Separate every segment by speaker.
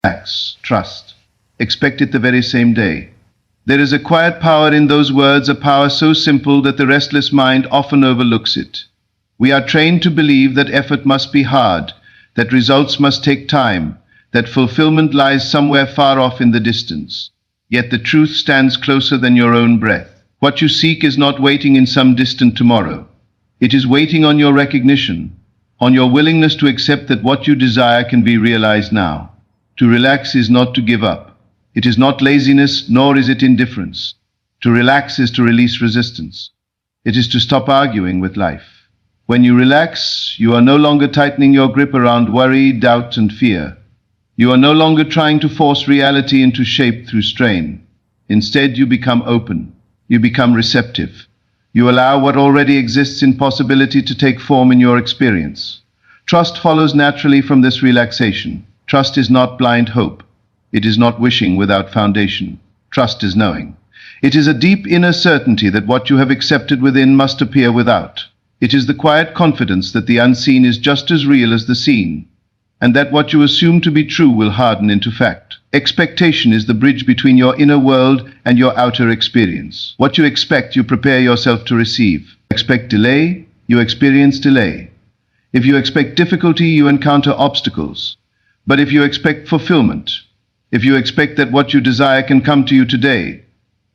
Speaker 1: Relax, trust. Expect it the very same day. There is a quiet power in those words, a power so simple that the restless mind often overlooks it. We are trained to believe that effort must be hard, that results must take time, that fulfillment lies somewhere far off in the distance. Yet the truth stands closer than your own breath. What you seek is not waiting in some distant tomorrow. It is waiting on your recognition, on your willingness to accept that what you desire can be realized now. To relax is not to give up. It is not laziness, nor is it indifference. To relax is to release resistance. It is to stop arguing with life. When you relax, you are no longer tightening your grip around worry, doubt, and fear. You are no longer trying to force reality into shape through strain. Instead, you become open. You become receptive. You allow what already exists in possibility to take form in your experience. Trust follows naturally from this relaxation. Trust is not blind hope. It is not wishing without foundation. Trust is knowing. It is a deep inner certainty that what you have accepted within must appear without. It is the quiet confidence that the unseen is just as real as the seen, and that what you assume to be true will harden into fact. Expectation is the bridge between your inner world and your outer experience. What you expect, you prepare yourself to receive. Expect delay, you experience delay. If you expect difficulty, you encounter obstacles. But if you expect fulfillment, if you expect that what you desire can come to you today,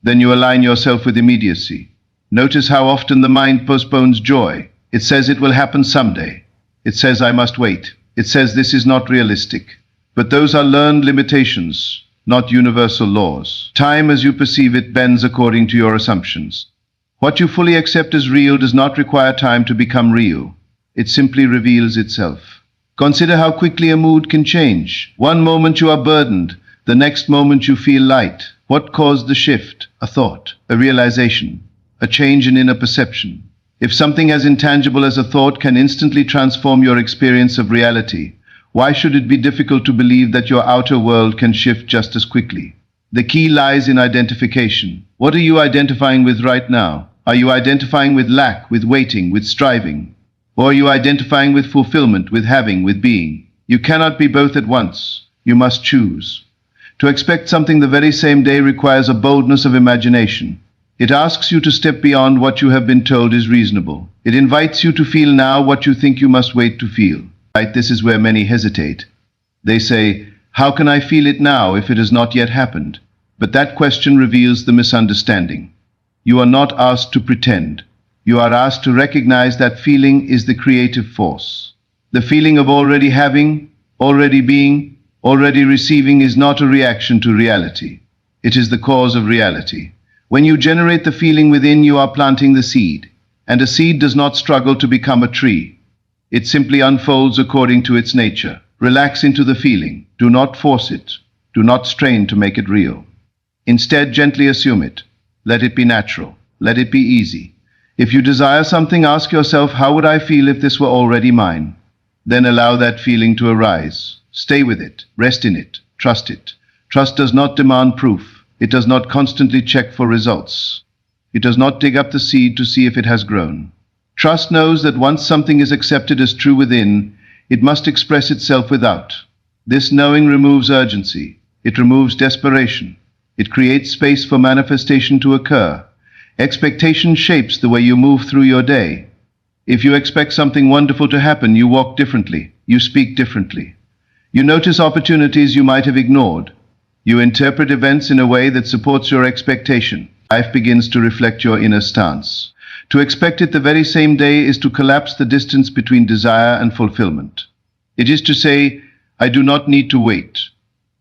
Speaker 1: then you align yourself with immediacy. Notice how often the mind postpones joy. It says it will happen someday. It says I must wait. It says this is not realistic. But those are learned limitations, not universal laws. Time as you perceive it bends according to your assumptions. What you fully accept as real does not require time to become real. It simply reveals itself. Consider how quickly a mood can change. One moment you are burdened, the next moment you feel light. What caused the shift? A thought, a realization, a change in inner perception. If something as intangible as a thought can instantly transform your experience of reality, why should it be difficult to believe that your outer world can shift just as quickly? The key lies in identification. What are you identifying with right now? Are you identifying with lack, with waiting, with striving? Or are you identifying with fulfillment, with having, with being? You cannot be both at once. You must choose. To expect something the very same day requires a boldness of imagination. It asks you to step beyond what you have been told is reasonable. It invites you to feel now what you think you must wait to feel. Right? This is where many hesitate. They say, how can I feel it now if it has not yet happened? But that question reveals the misunderstanding. You are not asked to pretend. You are asked to recognize that feeling is the creative force. The feeling of already having, already being, already receiving is not a reaction to reality. It is the cause of reality. When you generate the feeling within, you are planting the seed, and a seed does not struggle to become a tree. It simply unfolds according to its nature. Relax into the feeling. Do not force it. Do not strain to make it real. Instead, gently assume it. Let it be natural. Let it be easy. If you desire something, ask yourself, how would I feel if this were already mine? Then allow that feeling to arise. Stay with it. Rest in it. Trust it. Trust does not demand proof. It does not constantly check for results. It does not dig up the seed to see if it has grown. Trust knows that once something is accepted as true within, it must express itself without. This knowing removes urgency. It removes desperation. It creates space for manifestation to occur. Expectation shapes the way you move through your day. If you expect something wonderful to happen, you walk differently. You speak differently. You notice opportunities you might have ignored. You interpret events in a way that supports your expectation. Life begins to reflect your inner stance. To expect it the very same day is to collapse the distance between desire and fulfillment. It is to say, I do not need to wait.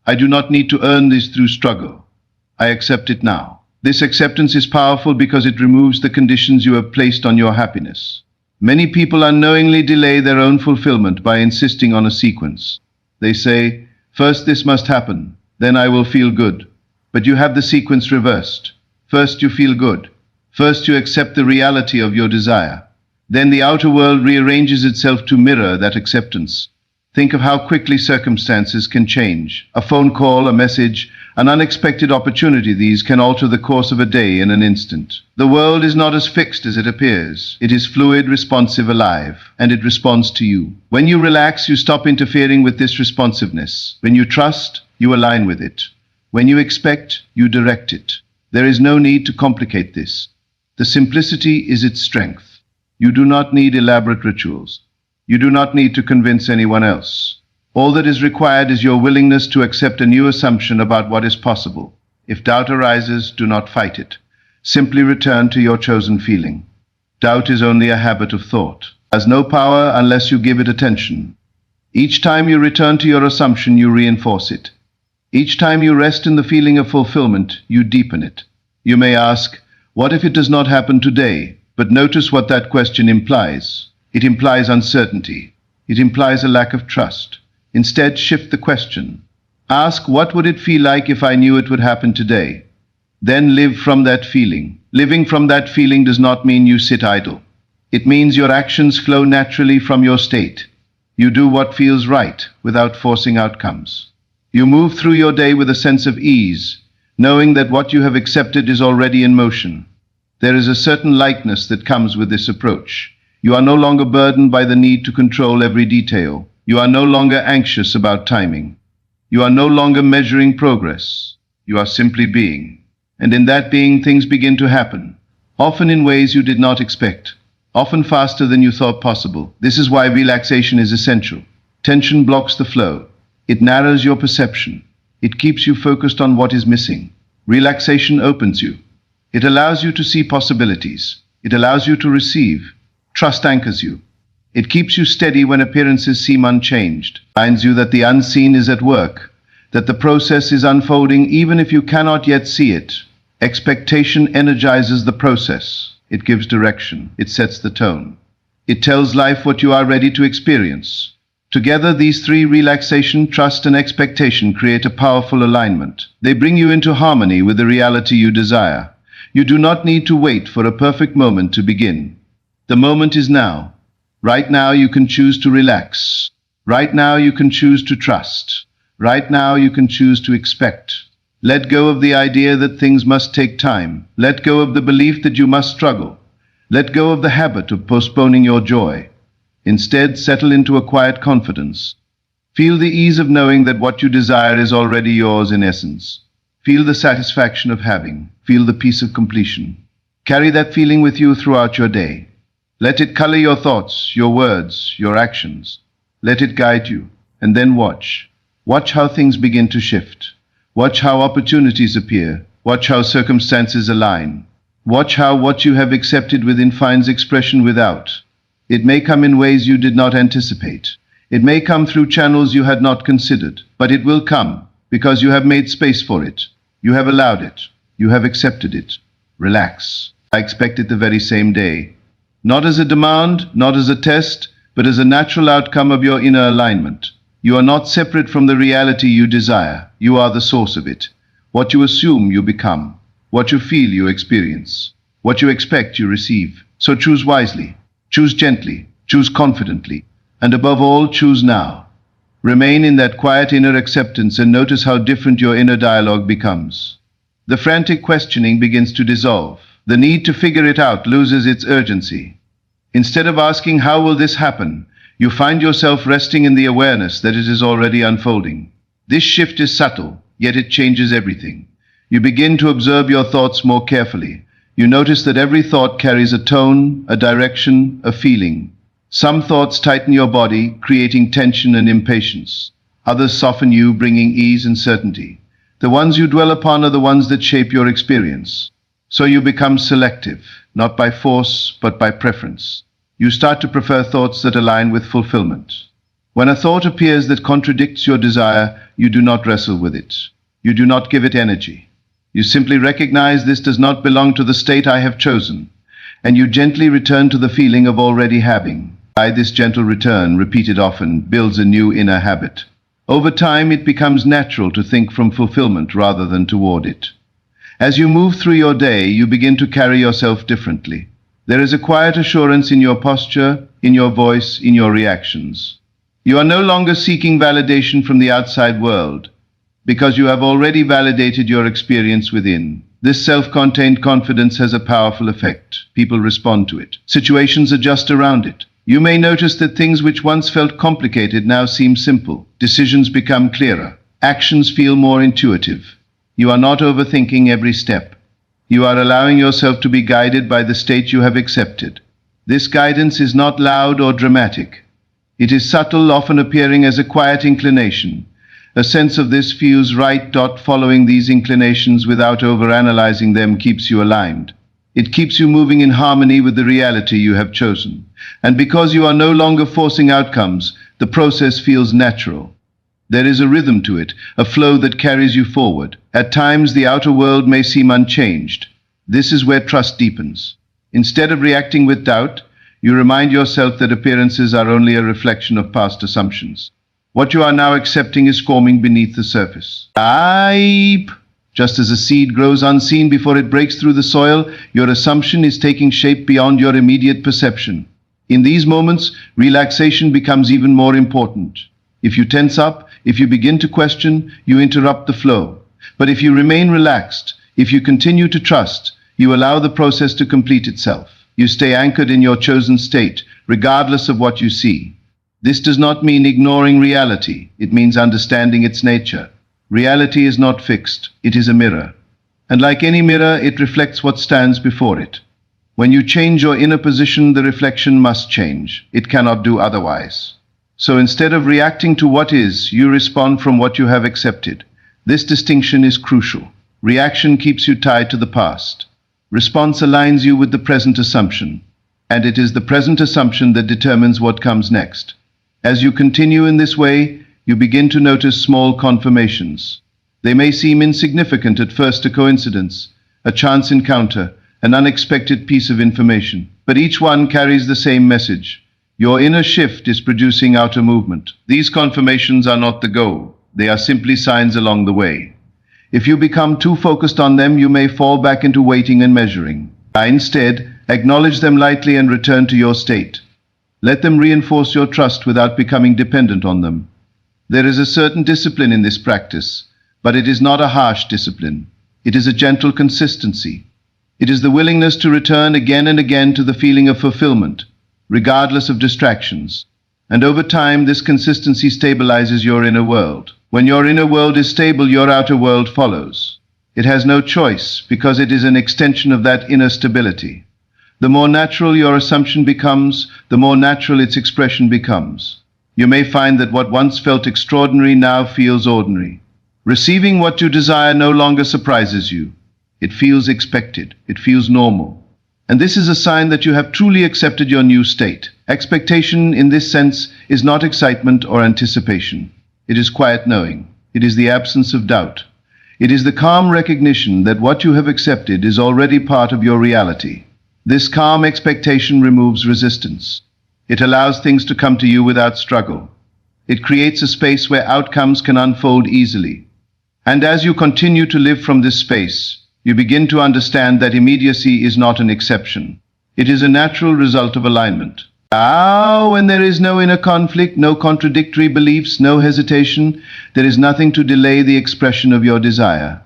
Speaker 1: I do not need to earn this through struggle. I accept it now. This acceptance is powerful because it removes the conditions you have placed on your happiness. Many people unknowingly delay their own fulfillment by insisting on a sequence. They say, first this must happen, then I will feel good. But you have the sequence reversed. First you feel good. First you accept the reality of your desire. Then the outer world rearranges itself to mirror that acceptance. Think of how quickly circumstances can change. A phone call, a message, an unexpected opportunity, these can alter the course of a day in an instant. The world is not as fixed as it appears. It is fluid, responsive, alive, and it responds to you. When you relax, you stop interfering with this responsiveness. When you trust, you align with it. When you expect, you direct it. There is no need to complicate this. The simplicity is its strength. You do not need elaborate rituals. You do not need to convince anyone else. All that is required is your willingness to accept a new assumption about what is possible. If doubt arises, do not fight it. Simply return to your chosen feeling. Doubt is only a habit of thought. It has no power unless you give it attention. Each time you return to your assumption, you reinforce it. Each time you rest in the feeling of fulfillment, you deepen it. You may ask, what if it does not happen today? But notice what that question implies. It implies uncertainty. It implies a lack of trust. Instead, shift the question. Ask, what would it feel like if I knew it would happen today? Then live from that feeling. Living from that feeling does not mean you sit idle. It means your actions flow naturally from your state. You do what feels right without forcing outcomes. You move through your day with a sense of ease, knowing that what you have accepted is already in motion. There is a certain lightness that comes with this approach. You are no longer burdened by the need to control every detail. You are no longer anxious about timing. You are no longer measuring progress. You are simply being. And in that being, things begin to happen, often in ways you did not expect, often faster than you thought possible. This is why relaxation is essential. Tension blocks the flow. It narrows your perception. It keeps you focused on what is missing. Relaxation opens you. It allows you to see possibilities. It allows you to receive. Trust anchors you. It keeps you steady when appearances seem unchanged. It reminds you that the unseen is at work, that the process is unfolding even if you cannot yet see it. Expectation energizes the process. It gives direction. It sets the tone. It tells life what you are ready to experience. Together, these three, relaxation, trust, and expectation, create a powerful alignment. They bring you into harmony with the reality you desire. You do not need to wait for a perfect moment to begin. The moment is now. Right now you can choose to relax. Right now you can choose to trust. Right now you can choose to expect. Let go of the idea that things must take time. Let go of the belief that you must struggle. Let go of the habit of postponing your joy. Instead, settle into a quiet confidence. Feel the ease of knowing that what you desire is already yours in essence. Feel the satisfaction of having. Feel the peace of completion. Carry that feeling with you throughout your day. Let it color your thoughts, your words, your actions. Let it guide you. And then watch. Watch how things begin to shift. Watch how opportunities appear. Watch how circumstances align. Watch how what you have accepted within finds expression without. It may come in ways you did not anticipate. It may come through channels you had not considered. But it will come because you have made space for it. You have allowed it. You have accepted it. Relax. I expect it the very same day. Not as a demand, not as a test, but as a natural outcome of your inner alignment. You are not separate from the reality you desire. You are the source of it. What you assume, you become. What you feel, you experience. What you expect, you receive. So choose wisely. Choose gently. Choose confidently. And above all, choose now. Remain in that quiet inner acceptance and notice how different your inner dialogue becomes. The frantic questioning begins to dissolve. The need to figure it out loses its urgency. Instead of asking, how will this happen? You find yourself resting in the awareness that it is already unfolding. This shift is subtle, yet it changes everything. You begin to observe your thoughts more carefully. You notice that every thought carries a tone, a direction, a feeling. Some thoughts tighten your body, creating tension and impatience. Others soften you, bringing ease and certainty. The ones you dwell upon are the ones that shape your experience. So you become selective, not by force, but by preference. You start to prefer thoughts that align with fulfillment. When a thought appears that contradicts your desire, you do not wrestle with it. You do not give it energy. You simply recognize this does not belong to the state I have chosen, and you gently return to the feeling of already having. By this gentle return, repeated often, builds a new inner habit. Over time, it becomes natural to think from fulfillment rather than toward it. As you move through your day, you begin to carry yourself differently. There is a quiet assurance in your posture, in your voice, in your reactions. You are no longer seeking validation from the outside world, because you have already validated your experience within. This self-contained confidence has a powerful effect. People respond to it. Situations adjust around it. You may notice that things which once felt complicated now seem simple. Decisions become clearer. Actions feel more intuitive. You are not overthinking every step. You are allowing yourself to be guided by the state you have accepted. This guidance is not loud or dramatic. It is subtle, often appearing as a quiet inclination. A sense of this feels right. Following these inclinations without overanalyzing them keeps you aligned. It keeps you moving in harmony with the reality you have chosen. And because you are no longer forcing outcomes, the process feels natural. There is a rhythm to it, a flow that carries you forward. At times, the outer world may seem unchanged. This is where trust deepens. Instead of reacting with doubt, you remind yourself that appearances are only a reflection of past assumptions. What you are now accepting is forming beneath the surface. Just as a seed grows unseen before it breaks through the soil, your assumption is taking shape beyond your immediate perception. In these moments, relaxation becomes even more important. If you tense up, if you begin to question, you interrupt the flow. But if you remain relaxed, if you continue to trust, you allow the process to complete itself. You stay anchored in your chosen state, regardless of what you see. This does not mean ignoring reality. It means understanding its nature. Reality is not fixed. It is a mirror. And like any mirror, it reflects what stands before it. When you change your inner position, the reflection must change. It cannot do otherwise. So instead of reacting to what is, you respond from what you have accepted. This distinction is crucial. Reaction keeps you tied to the past. Response aligns you with the present assumption. And it is the present assumption that determines what comes next. As you continue in this way, you begin to notice small confirmations. They may seem insignificant at first, a coincidence, a chance encounter, an unexpected piece of information. But each one carries the same message. Your inner shift is producing outer movement. These confirmations are not the goal. They are simply signs along the way. If you become too focused on them, you may fall back into waiting and measuring. Instead, acknowledge them lightly and return to your state. Let them reinforce your trust without becoming dependent on them. There is a certain discipline in this practice, but it is not a harsh discipline. It is a gentle consistency. It is the willingness to return again and again to the feeling of fulfillment, regardless of distractions. And over time, this consistency stabilizes your inner world. When your inner world is stable, your outer world follows. It has no choice, because it is an extension of that inner stability. The more natural your assumption becomes, the more natural its expression becomes. You may find that what once felt extraordinary now feels ordinary. Receiving what you desire no longer surprises you. It feels expected. It feels normal. And this is a sign that you have truly accepted your new state. Expectation, in this sense, is not excitement or anticipation. It is quiet knowing. It is the absence of doubt. It is the calm recognition that what you have accepted is already part of your reality. This calm expectation removes resistance. It allows things to come to you without struggle. It creates a space where outcomes can unfold easily. And as you continue to live from this space, you begin to understand that immediacy is not an exception. It is a natural result of alignment. When there is no inner conflict, no contradictory beliefs, no hesitation, there is nothing to delay the expression of your desire.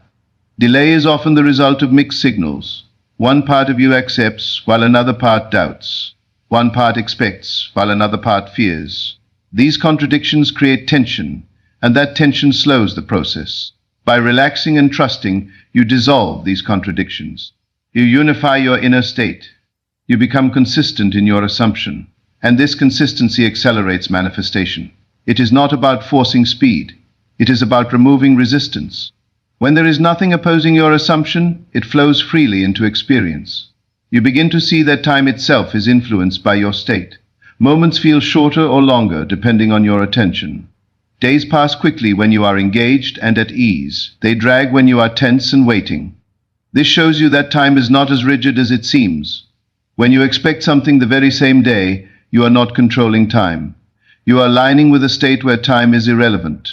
Speaker 1: Delay is often the result of mixed signals. One part of you accepts, while another part doubts. One part expects, while another part fears. These contradictions create tension, and that tension slows the process. By relaxing and trusting, you dissolve these contradictions. You unify your inner state. You become consistent in your assumption, and this consistency accelerates manifestation. It is not about forcing speed. It is about removing resistance. When there is nothing opposing your assumption, it flows freely into experience. You begin to see that time itself is influenced by your state. Moments feel shorter or longer depending on your attention. Days pass quickly when you are engaged and at ease. They drag when you are tense and waiting. This shows you that time is not as rigid as it seems. When you expect something the very same day, you are not controlling time. You are aligning with a state where time is irrelevant.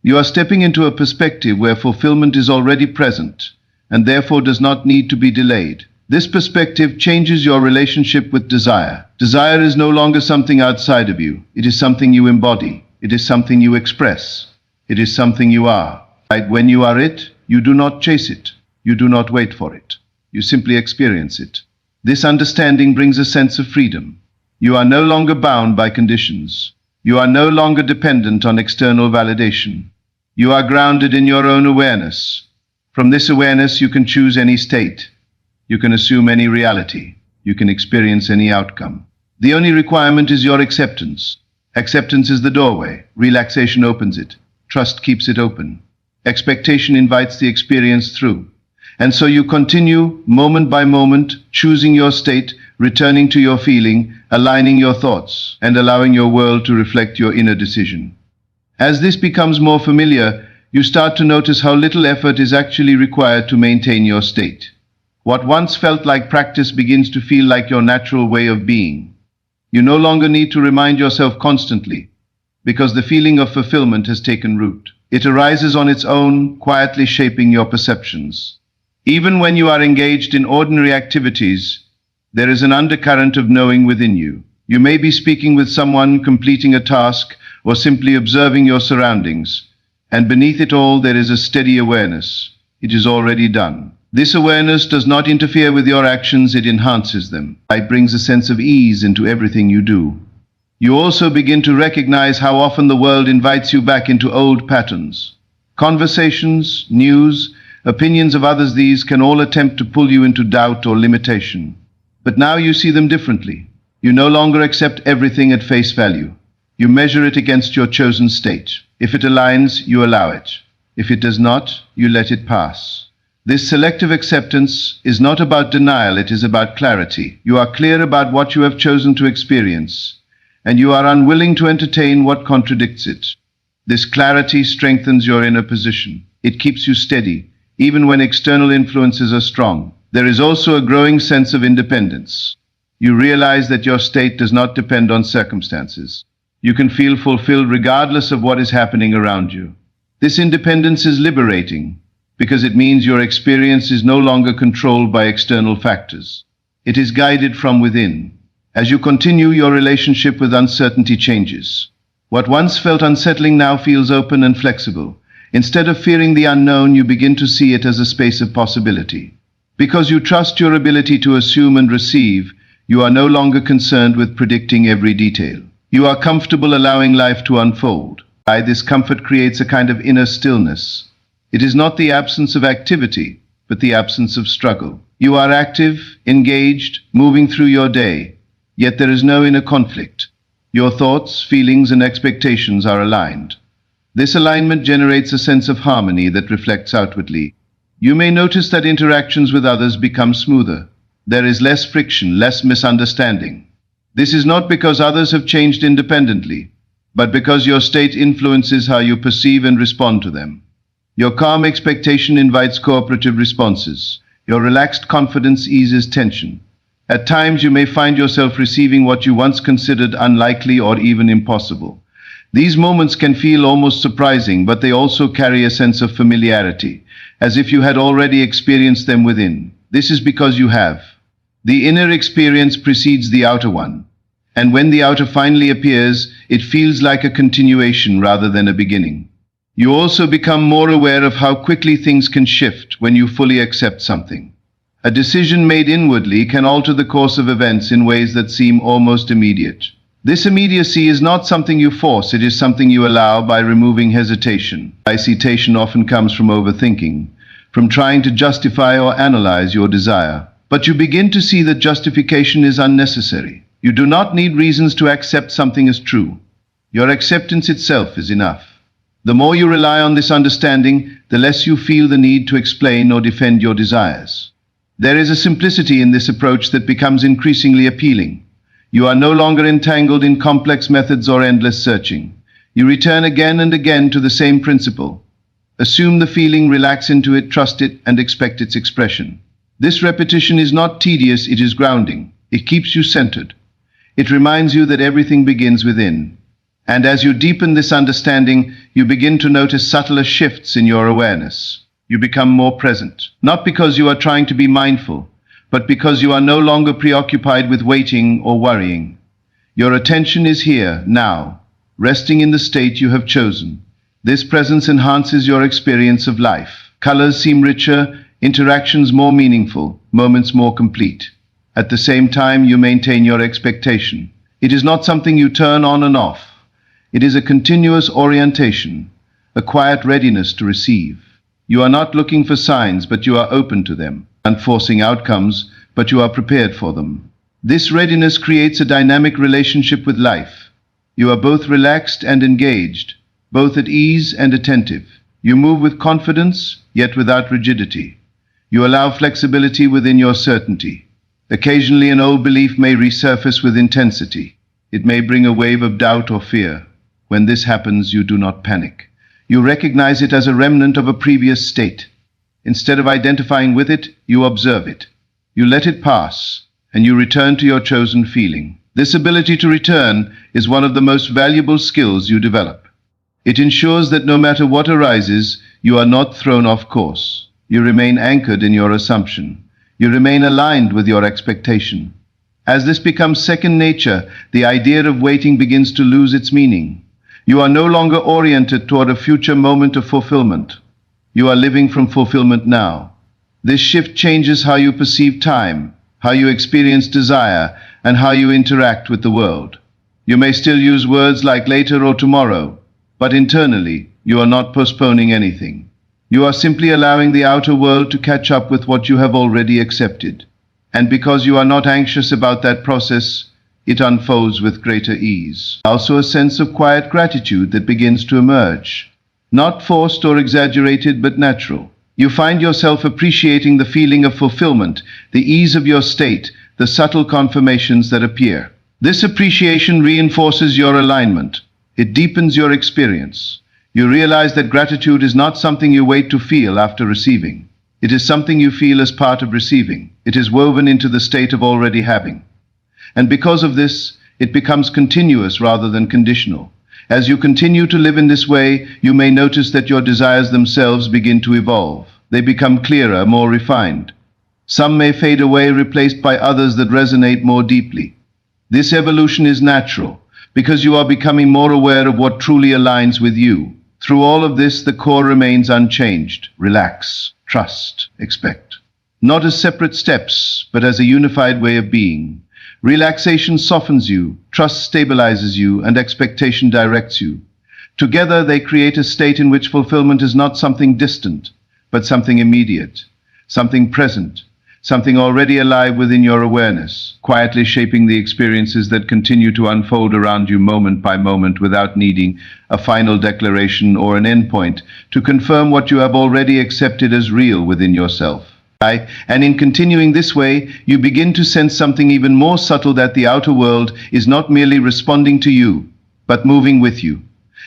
Speaker 1: You are stepping into a perspective where fulfillment is already present, and therefore does not need to be delayed. This perspective changes your relationship with desire. Desire is no longer something outside of you. It is something you embody. It is something you express. It is something you are. Right? When you are it, you do not chase it. You do not wait for it. You simply experience it. This understanding brings a sense of freedom. You are no longer bound by conditions. You are no longer dependent on external validation. You are grounded in your own awareness. From this awareness, you can choose any state. You can assume any reality. You can experience any outcome. The only requirement is your acceptance. Acceptance is the doorway. Relaxation opens it. Trust keeps it open. Expectation invites the experience through. And so you continue, moment by moment, choosing your state, returning to your feeling, aligning your thoughts, and allowing your world to reflect your inner decision. As this becomes more familiar, you start to notice how little effort is actually required to maintain your state. What once felt like practice begins to feel like your natural way of being. You no longer need to remind yourself constantly, because the feeling of fulfillment has taken root. It arises on its own, quietly shaping your perceptions. Even when you are engaged in ordinary activities, there is an undercurrent of knowing within you. You may be speaking with someone, completing a task, or simply observing your surroundings, and beneath it all there is a steady awareness. It is already done. This awareness does not interfere with your actions, it enhances them. It brings a sense of ease into everything you do. You also begin to recognize how often the world invites you back into old patterns. Conversations, news, opinions of others, these can all attempt to pull you into doubt or limitation. But now you see them differently. You no longer accept everything at face value. You measure it against your chosen state. If it aligns, you allow it. If it does not, you let it pass. This selective acceptance is not about denial, it is about clarity. You are clear about what you have chosen to experience, and you are unwilling to entertain what contradicts it. This clarity strengthens your inner position. It keeps you steady, even when external influences are strong. There is also a growing sense of independence. You realize that your state does not depend on circumstances. You can feel fulfilled regardless of what is happening around you. This independence is liberating, because it means your experience is no longer controlled by external factors. It is guided from within. As you continue, your relationship with uncertainty changes. What once felt unsettling now feels open and flexible. Instead of fearing the unknown, you begin to see it as a space of possibility. Because you trust your ability to assume and receive, you are no longer concerned with predicting every detail. You are comfortable allowing life to unfold. This comfort creates a kind of inner stillness. It is not the absence of activity, but the absence of struggle. You are active, engaged, moving through your day, yet there is no inner conflict. Your thoughts, feelings, and expectations are aligned. This alignment generates a sense of harmony that reflects outwardly. You may notice that interactions with others become smoother. There is less friction, less misunderstanding. This is not because others have changed independently, but because your state influences how you perceive and respond to them. Your calm expectation invites cooperative responses. Your relaxed confidence eases tension. At times you may find yourself receiving what you once considered unlikely or even impossible. These moments can feel almost surprising, but they also carry a sense of familiarity, as if you had already experienced them within. This is because you have. The inner experience precedes the outer one, and when the outer finally appears, it feels like a continuation rather than a beginning. You also become more aware of how quickly things can shift when you fully accept something. A decision made inwardly can alter the course of events in ways that seem almost immediate. This immediacy is not something you force, it is something you allow by removing hesitation. Hesitation often comes from overthinking, from trying to justify or analyze your desire. But you begin to see that justification is unnecessary. You do not need reasons to accept something as true. Your acceptance itself is enough. The more you rely on this understanding, the less you feel the need to explain or defend your desires. There is a simplicity in this approach that becomes increasingly appealing. You are no longer entangled in complex methods or endless searching. You return again and again to the same principle. Assume the feeling, relax into it, trust it, and expect its expression. This repetition is not tedious, it is grounding. It keeps you centered. It reminds you that everything begins within. And as you deepen this understanding, you begin to notice subtler shifts in your awareness. You become more present, not because you are trying to be mindful, but because you are no longer preoccupied with waiting or worrying. Your attention is here, now, resting in the state you have chosen. This presence enhances your experience of life. Colors seem richer, interactions more meaningful, moments more complete. At the same time, you maintain your expectation. It is not something you turn on and off. It is a continuous orientation, a quiet readiness to receive. You are not looking for signs, but you are open to them, and forcing outcomes, but you are prepared for them. This readiness creates a dynamic relationship with life. You are both relaxed and engaged, both at ease and attentive. You move with confidence, yet without rigidity. You allow flexibility within your certainty. Occasionally an old belief may resurface with intensity. It may bring a wave of doubt or fear. When this happens, you do not panic. You recognize it as a remnant of a previous state. Instead of identifying with it, you observe it. You let it pass, and you return to your chosen feeling. This ability to return is one of the most valuable skills you develop. It ensures that no matter what arises, you are not thrown off course. You remain anchored in your assumption. You remain aligned with your expectation. As this becomes second nature, the idea of waiting begins to lose its meaning. You are no longer oriented toward a future moment of fulfillment. You are living from fulfillment now. This shift changes how you perceive time, how you experience desire, and how you interact with the world. You may still use words like later or tomorrow, but internally, you are not postponing anything. You are simply allowing the outer world to catch up with what you have already accepted. And because you are not anxious about that process, it unfolds with greater ease. Also a sense of quiet gratitude that begins to emerge. Not forced or exaggerated, but natural. You find yourself appreciating the feeling of fulfillment, the ease of your state, the subtle confirmations that appear. This appreciation reinforces your alignment. It deepens your experience. You realize that gratitude is not something you wait to feel after receiving. It is something you feel as part of receiving. It is woven into the state of already having. And because of this, it becomes continuous rather than conditional. As you continue to live in this way, you may notice that your desires themselves begin to evolve. They become clearer, more refined. Some may fade away, replaced by others that resonate more deeply. This evolution is natural, because you are becoming more aware of what truly aligns with you. Through all of this, the core remains unchanged. Relax, trust, expect. Not as separate steps, but as a unified way of being. Relaxation softens you, trust stabilizes you, and expectation directs you. Together, they create a state in which fulfillment is not something distant, but something immediate, something present, something already alive within your awareness, quietly shaping the experiences that continue to unfold around you moment by moment without needing a final declaration or an endpoint to confirm what you have already accepted as real within yourself. And in continuing this way, you begin to sense something even more subtle, that the outer world is not merely responding to you, but moving with you,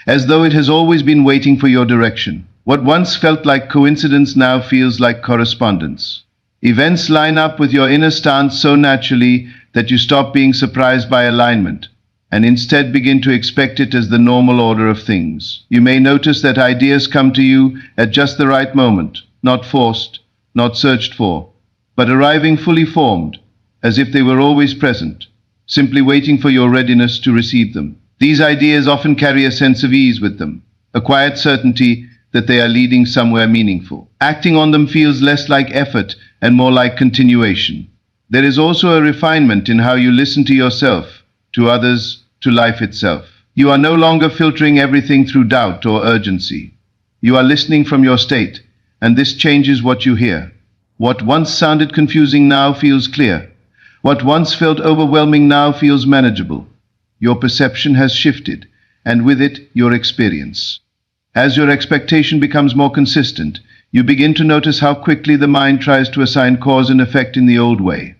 Speaker 1: as though it has always been waiting for your direction. What once felt like coincidence now feels like correspondence. Events line up with your inner stance so naturally that you stop being surprised by alignment, and instead begin to expect it as the normal order of things. You may notice that ideas come to you at just the right moment, not forced, not searched for, but arriving fully formed, as if they were always present, simply waiting for your readiness to receive them. These ideas often carry a sense of ease with them, a quiet certainty that they are leading somewhere meaningful. Acting on them feels less like effort and more like continuation. There is also a refinement in how you listen to yourself, to others, to life itself. You are no longer filtering everything through doubt or urgency. You are listening from your state, and this changes what you hear. What once sounded confusing now feels clear. What once felt overwhelming now feels manageable. Your perception has shifted, and with it, your experience. As your expectation becomes more consistent, you begin to notice how quickly the mind tries to assign cause and effect in the old way.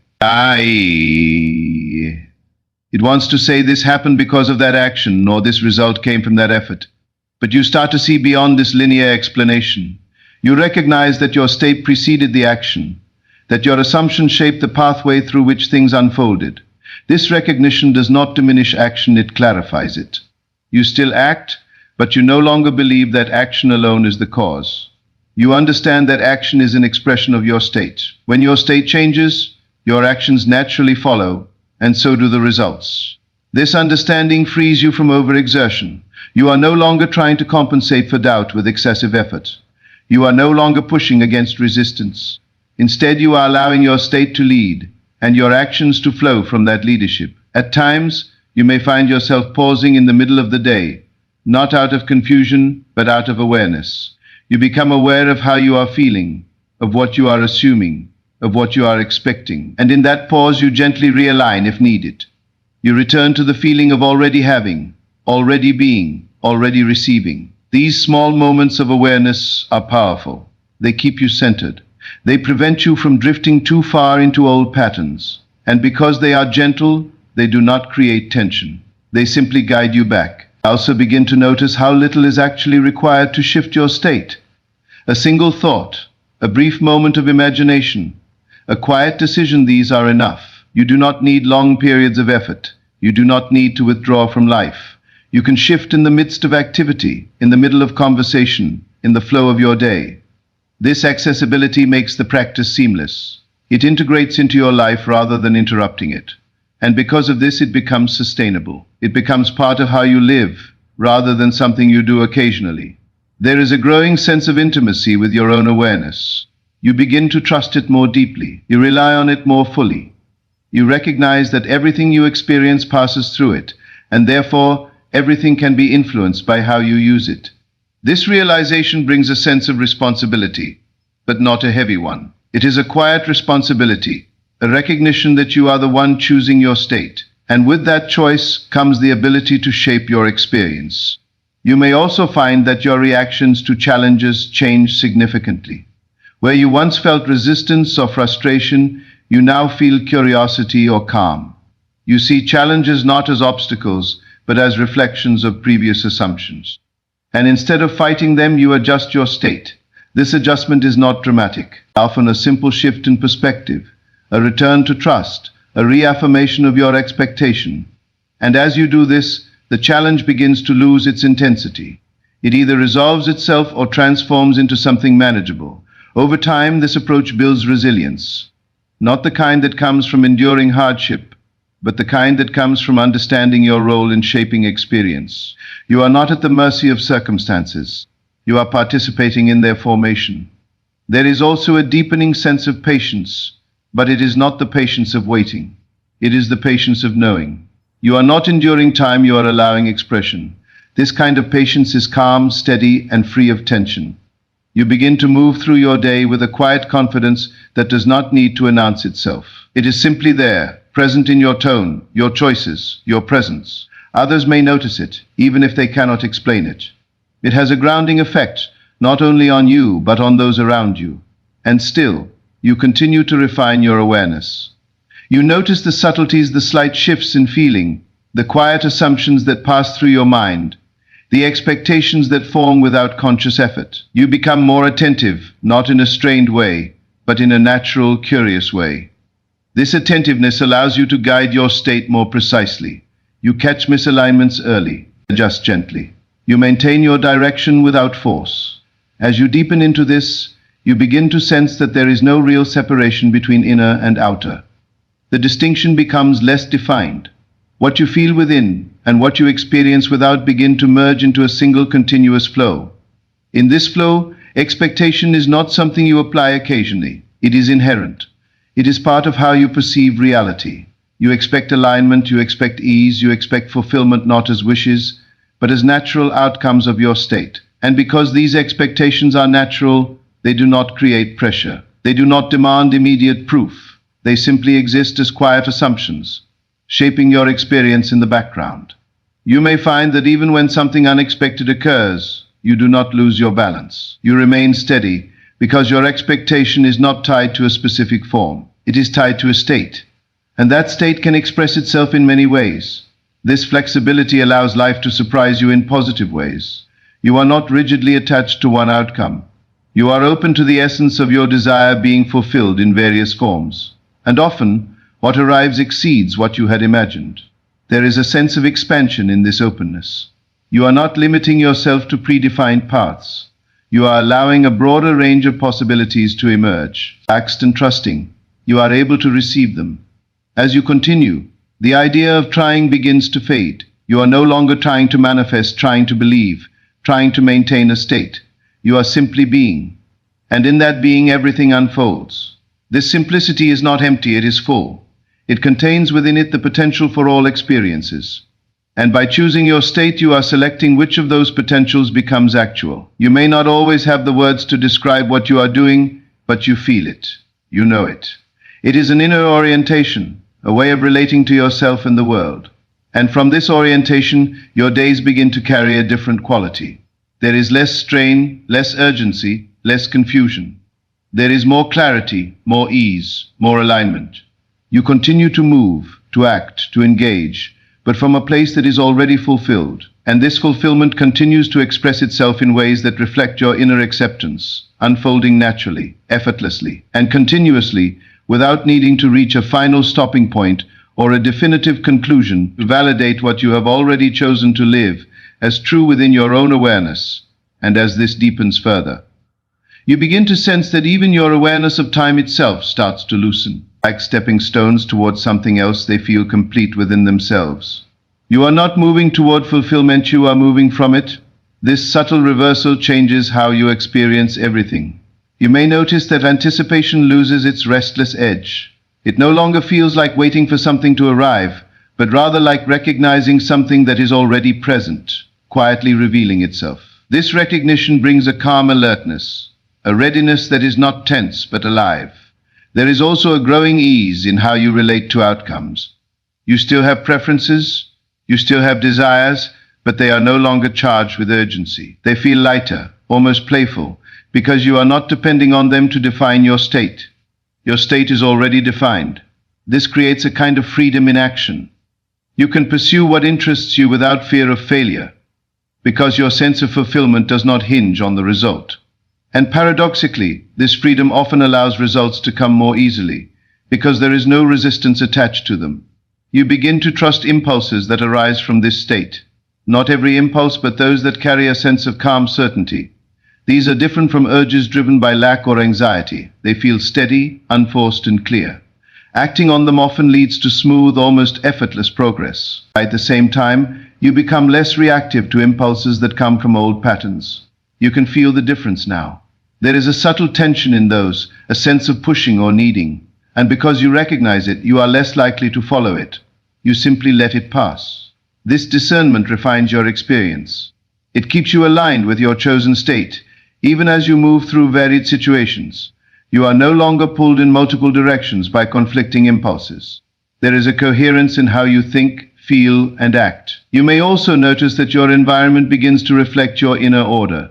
Speaker 1: It wants to say this happened because of that action, or this result came from that effort. But you start to see beyond this linear explanation. You recognize that your state preceded the action, that your assumption shaped the pathway through which things unfolded. This recognition does not diminish action, it clarifies it. You still act, but you no longer believe that action alone is the cause. You understand that action is an expression of your state. When your state changes, your actions naturally follow, and so do the results. This understanding frees you from overexertion. You are no longer trying to compensate for doubt with excessive effort. You are no longer pushing against resistance. Instead, you are allowing your state to lead, and your actions to flow from that leadership. At times, you may find yourself pausing in the middle of the day, not out of confusion, but out of awareness. You become aware of how you are feeling, of what you are assuming, of what you are expecting, and in that pause you gently realign if needed. You return to the feeling of already having, already being, already receiving. These small moments of awareness are powerful. They keep you centered. They prevent you from drifting too far into old patterns. And because they are gentle, they do not create tension. They simply guide you back. Also begin to notice how little is actually required to shift your state. A single thought, a brief moment of imagination, a quiet decision, these are enough. You do not need long periods of effort. You do not need to withdraw from life. You can shift in the midst of activity, in the middle of conversation, in the flow of your day. This accessibility makes the practice seamless. It integrates into your life rather than interrupting it. And because of this, it becomes sustainable. It becomes part of how you live, rather than something you do occasionally. There is a growing sense of intimacy with your own awareness. You begin to trust it more deeply. You rely on it more fully. You recognize that everything you experience passes through it, and therefore everything can be influenced by how you use it. This realization brings a sense of responsibility, but not a heavy one. It is a quiet responsibility, a recognition that you are the one choosing your state, and with that choice comes the ability to shape your experience. You may also find that your reactions to challenges change significantly. Where you once felt resistance or frustration, you now feel curiosity or calm. You see challenges not as obstacles, but as reflections of previous assumptions. And instead of fighting them, you adjust your state. This adjustment is not dramatic, often a simple shift in perspective, a return to trust, a reaffirmation of your expectation. And as you do this, the challenge begins to lose its intensity. It either resolves itself or transforms into something manageable. Over time, this approach builds resilience, not the kind that comes from enduring hardship, but the kind that comes from understanding your role in shaping experience. You are not at the mercy of circumstances. You are participating in their formation. There is also a deepening sense of patience, but it is not the patience of waiting. It is the patience of knowing. You are not enduring time, you are allowing expression. This kind of patience is calm, steady, and free of tension. You begin to move through your day with a quiet confidence that does not need to announce itself. It is simply there, present in your tone, your choices, your presence. Others may notice it, even if they cannot explain it. It has a grounding effect, not only on you, but on those around you. And still, you continue to refine your awareness. You notice the subtleties, the slight shifts in feeling, the quiet assumptions that pass through your mind, the expectations that form without conscious effort. You become more attentive, not in a strained way, but in a natural, curious way. This attentiveness allows you to guide your state more precisely. You catch misalignments early, adjust gently. You maintain your direction without force. As you deepen into this, you begin to sense that there is no real separation between inner and outer. The distinction becomes less defined. What you feel within and what you experience without begin to merge into a single continuous flow. In this flow, expectation is not something you apply occasionally. It is inherent. It is part of how you perceive reality. You expect alignment, you expect ease, you expect fulfillment not as wishes, but as natural outcomes of your state. And because these expectations are natural, they do not create pressure. They do not demand immediate proof. They simply exist as quiet assumptions, shaping your experience in the background. You may find that even when something unexpected occurs, you do not lose your balance. You remain steady because your expectation is not tied to a specific form. It is tied to a state. And that state can express itself in many ways. This flexibility allows life to surprise you in positive ways. You are not rigidly attached to one outcome. You are open to the essence of your desire being fulfilled in various forms. And often, what arrives exceeds what you had imagined. There is a sense of expansion in this openness. You are not limiting yourself to predefined paths. You are allowing a broader range of possibilities to emerge. Relaxed and trusting, you are able to receive them. As you continue, the idea of trying begins to fade. You are no longer trying to manifest, trying to believe, trying to maintain a state. You are simply being. And in that being, everything unfolds. This simplicity is not empty, it is full. It contains within it the potential for all experiences. And by choosing your state, you are selecting which of those potentials becomes actual. You may not always have the words to describe what you are doing, but you feel it. You know it. It is an inner orientation, a way of relating to yourself and the world. And from this orientation, your days begin to carry a different quality. There is less strain, less urgency, less confusion. There is more clarity, more ease, more alignment. You continue to move, to act, to engage, but from a place that is already fulfilled. And this fulfillment continues to express itself in ways that reflect your inner acceptance, unfolding naturally, effortlessly, and continuously, without needing to reach a final stopping point or a definitive conclusion to validate what you have already chosen to live as true within your own awareness. And as this deepens further, you begin to sense that even your awareness of time itself starts to loosen. Like stepping stones towards something else, they feel complete within themselves. You are not moving toward fulfillment, you are moving from it. This subtle reversal changes how you experience everything. You may notice that anticipation loses its restless edge. It no longer feels like waiting for something to arrive, but rather like recognizing something that is already present, quietly revealing itself. This recognition brings a calm alertness, a readiness that is not tense but alive. There is also a growing ease in how you relate to outcomes. You still have preferences, you still have desires, but they are no longer charged with urgency. They feel lighter, almost playful, because you are not depending on them to define your state. Your state is already defined. This creates a kind of freedom in action. You can pursue what interests you without fear of failure, because your sense of fulfillment does not hinge on the result. And paradoxically, this freedom often allows results to come more easily, because there is no resistance attached to them. You begin to trust impulses that arise from this state. Not every impulse, but those that carry a sense of calm certainty. These are different from urges driven by lack or anxiety. They feel steady, unforced, and clear. Acting on them often leads to smooth, almost effortless progress. At the same time, you become less reactive to impulses that come from old patterns. You can feel the difference now. There is a subtle tension in those, a sense of pushing or needing. And because you recognize it, you are less likely to follow it. You simply let it pass. This discernment refines your experience. It keeps you aligned with your chosen state, even as you move through varied situations. You are no longer pulled in multiple directions by conflicting impulses. There is a coherence in how you think, feel, and act. You may also notice that your environment begins to reflect your inner order.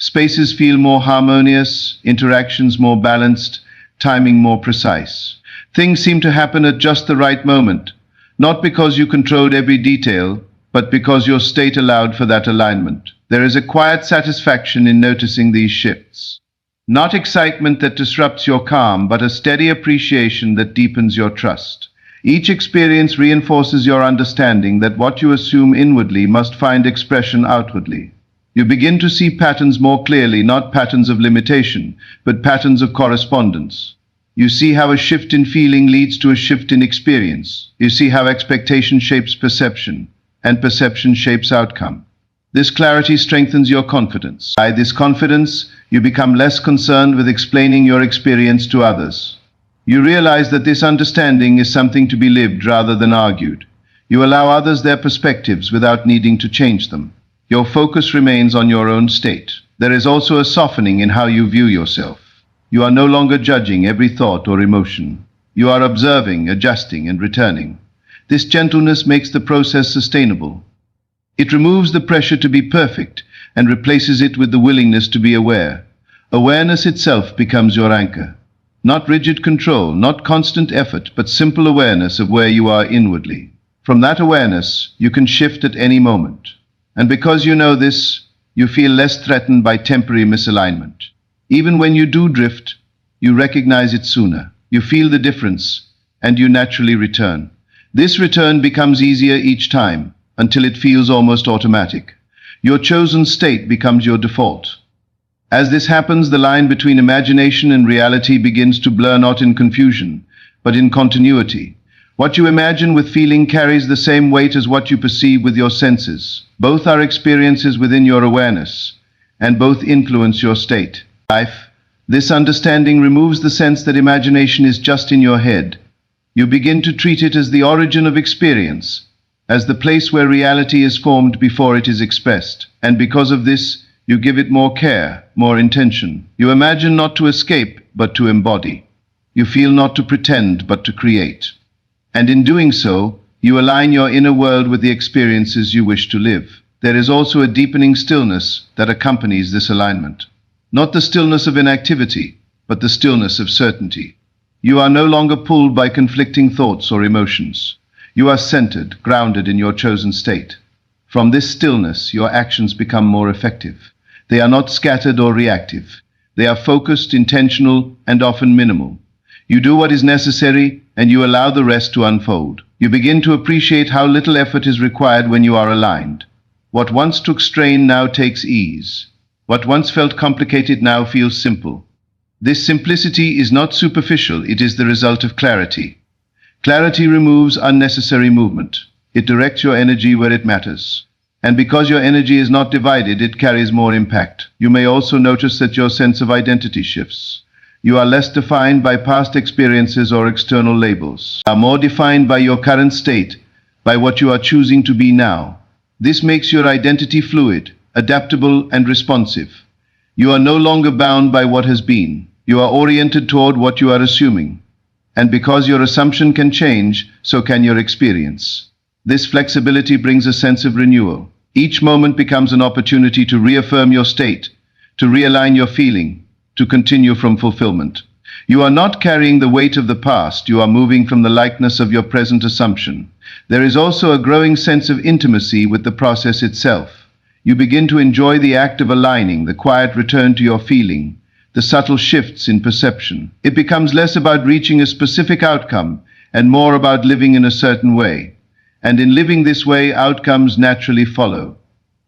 Speaker 1: Spaces feel more harmonious, interactions more balanced, timing more precise. Things seem to happen at just the right moment, not because you controlled every detail, but because your state allowed for that alignment. There is a quiet satisfaction in noticing these shifts. Not excitement that disrupts your calm, but a steady appreciation that deepens your trust. Each experience reinforces your understanding that what you assume inwardly must find expression outwardly. You begin to see patterns more clearly, not patterns of limitation, but patterns of correspondence. You see how a shift in feeling leads to a shift in experience. You see how expectation shapes perception, and perception shapes outcome. This clarity strengthens your confidence. By this confidence, you become less concerned with explaining your experience to others. You realize that this understanding is something to be lived rather than argued. You allow others their perspectives without needing to change them. Your focus remains on your own state. There is also a softening in how you view yourself. You are no longer judging every thought or emotion. You are observing, adjusting, and returning. This gentleness makes the process sustainable. It removes the pressure to be perfect and replaces it with the willingness to be aware. Awareness itself becomes your anchor. Not rigid control, not constant effort, but simple awareness of where you are inwardly. From that awareness, you can shift at any moment. And because you know this, you feel less threatened by temporary misalignment. Even when you do drift, you recognize it sooner. You feel the difference, and you naturally return. This return becomes easier each time, until it feels almost automatic. Your chosen state becomes your default. As this happens, the line between imagination and reality begins to blur, not in confusion, but in continuity. What you imagine with feeling carries the same weight as what you perceive with your senses. Both are experiences within your awareness, and both influence your state. This understanding removes the sense that imagination is just in your head. You begin to treat it as the origin of experience, as the place where reality is formed before it is expressed. And because of this, you give it more care, more intention. You imagine not to escape, but to embody. You feel not to pretend, but to create. And in doing so, you align your inner world with the experiences you wish to live. There is also a deepening stillness that accompanies this alignment. Not the stillness of inactivity, but the stillness of certainty. You are no longer pulled by conflicting thoughts or emotions. You are centered, grounded in your chosen state. From this stillness, your actions become more effective. They are not scattered or reactive. They are focused, intentional, and often minimal. You do what is necessary, and you allow the rest to unfold. You begin to appreciate how little effort is required when you are aligned. What once took strain now takes ease. What once felt complicated now feels simple. This simplicity is not superficial, it is the result of clarity. Clarity removes unnecessary movement. It directs your energy where it matters. And because your energy is not divided, it carries more impact. You may also notice that your sense of identity shifts. You are less defined by past experiences or external labels. You are more defined by your current state, by what you are choosing to be now. This makes your identity fluid, adaptable, and responsive. You are no longer bound by what has been. You are oriented toward what you are assuming. And because your assumption can change, so can your experience. This flexibility brings a sense of renewal. Each moment becomes an opportunity to reaffirm your state, to realign your feeling, to continue from fulfillment. You are not carrying the weight of the past, you are moving from the likeness of your present assumption. There is also a growing sense of intimacy with the process itself. You begin to enjoy the act of aligning, the quiet return to your feeling, the subtle shifts in perception. It becomes less about reaching a specific outcome and more about living in a certain way. And in living this way, outcomes naturally follow.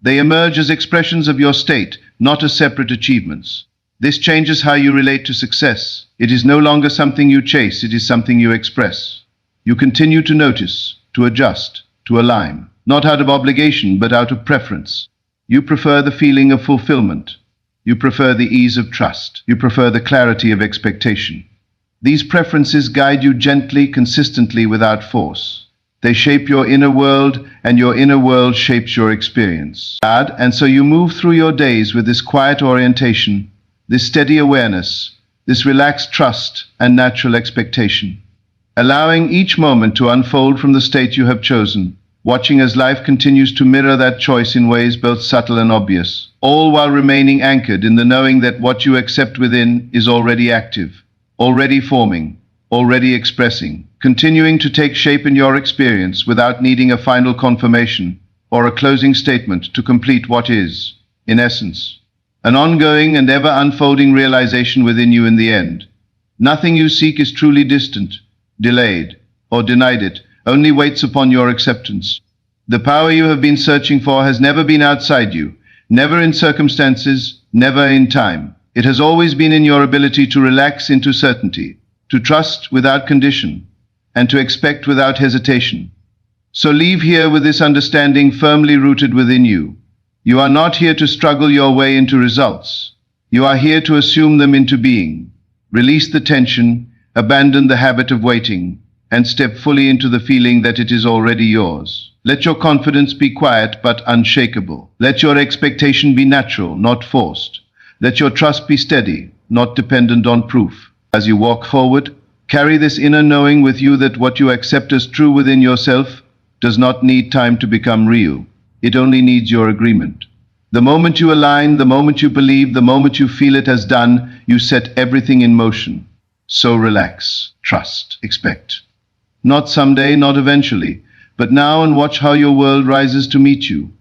Speaker 1: They emerge as expressions of your state, not as separate achievements. This changes how you relate to success. It is no longer something you chase, it is something you express. You continue to notice, to adjust, to align, not out of obligation, but out of preference. You prefer the feeling of fulfillment. You prefer the ease of trust. You prefer the clarity of expectation. These preferences guide you gently, consistently, without force. They shape your inner world, and your inner world shapes your experience. And so you move through your days with this quiet orientation, this steady awareness, this relaxed trust and natural expectation, allowing each moment to unfold from the state you have chosen, watching as life continues to mirror that choice in ways both subtle and obvious, all while remaining anchored in the knowing that what you accept within is already active, already forming, already expressing, continuing to take shape in your experience without needing a final confirmation or a closing statement to complete what is, in essence, an ongoing and ever unfolding realization within you in the end. Nothing you seek is truly distant, delayed, or denied it, only waits upon your acceptance. The power you have been searching for has never been outside you, never in circumstances, never in time. It has always been in your ability to relax into certainty, to trust without condition, and to expect without hesitation. So leave here with this understanding firmly rooted within you. You are not here to struggle your way into results. You are here to assume them into being. Release the tension, abandon the habit of waiting, and step fully into the feeling that it is already yours. Let your confidence be quiet but unshakable. Let your expectation be natural, not forced. Let your trust be steady, not dependent on proof. As you walk forward, carry this inner knowing with you that what you accept as true within yourself does not need time to become real. It only needs your agreement. The moment you align, the moment you believe, the moment you feel it has done, you set everything in motion. So relax, trust, expect. Not someday, not eventually, but now, and watch how your world rises to meet you.